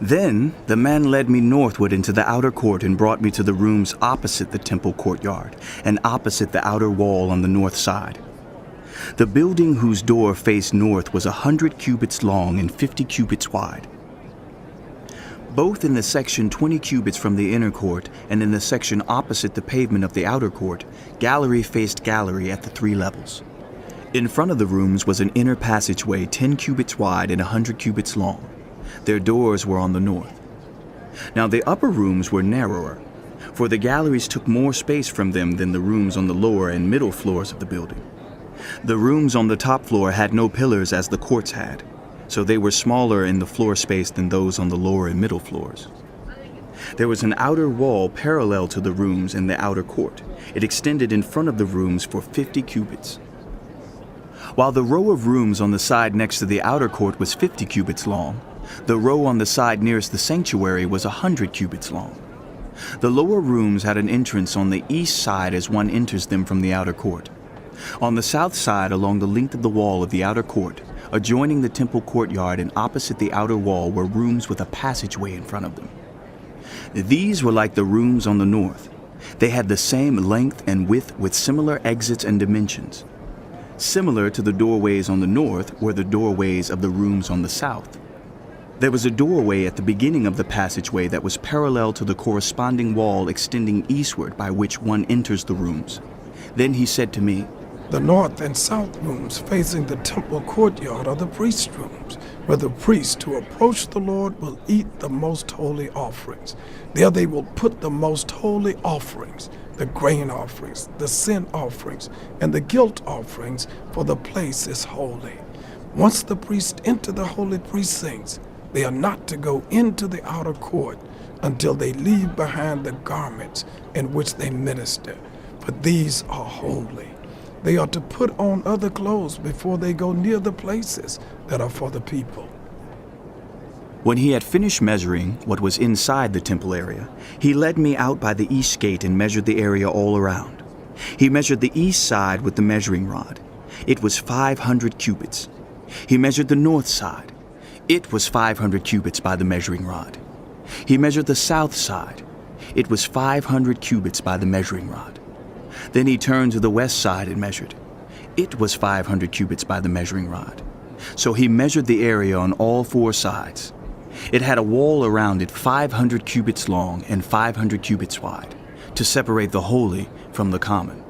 Then the man led me northward into the outer court and brought me to the rooms opposite the temple courtyard and opposite the outer wall on the north side. The building whose door faced north was 100 cubits long and 50 cubits wide. Both in the section 20 cubits from the inner court and in the section opposite the pavement of the outer court, gallery faced gallery at the 3 levels. In front of the rooms was an inner passageway 10 cubits wide and 100 cubits long. Their doors were on the north. Now the upper rooms were narrower, for the galleries took more space from them than the rooms on the lower and middle floors of the building. The rooms on the top floor had no pillars as the courts had, so they were smaller in the floor space than those on the lower and middle floors. There was an outer wall parallel to the rooms in the outer court. It extended in front of the rooms for 50 cubits. While the row of rooms on the side next to the outer court was 50 cubits long, the row on the side nearest the sanctuary was 100 cubits long. The lower rooms had an entrance on the east side as one enters them from the outer court. On the south side, along the length of the wall of the outer court, adjoining the temple courtyard and opposite the outer wall, were rooms with a passageway in front of them. These were like the rooms on the north. They had the same length and width with similar exits and dimensions. Similar to the doorways on the north were the doorways of the rooms on the south. There was a doorway at the beginning of the passageway that was parallel to the corresponding wall extending eastward by which one enters the rooms. Then he said to me, "The north and south rooms facing the temple courtyard are the priest rooms, where the priests who approach the Lord will eat the most holy offerings. There they will put the most holy offerings, the grain offerings, the sin offerings, and the guilt offerings, for the place is holy. Once the priests enter the holy precincts, they are not to go into the outer court until they leave behind the garments in which they minister, for these are holy. They are to put on other clothes before they go near the places that are for the people." When he had finished measuring what was inside the temple area, he led me out by the east gate and measured the area all around. He measured the east side with the measuring rod. It was 500 cubits. He measured the north side. It was 500 cubits by the measuring rod. He measured the south side. It was 500 cubits by the measuring rod. Then he turned to the west side and measured. It was 500 cubits by the measuring rod. So he measured the area on all 4 sides. It had a wall around it 500 cubits long and 500 cubits wide, to separate the holy from the common.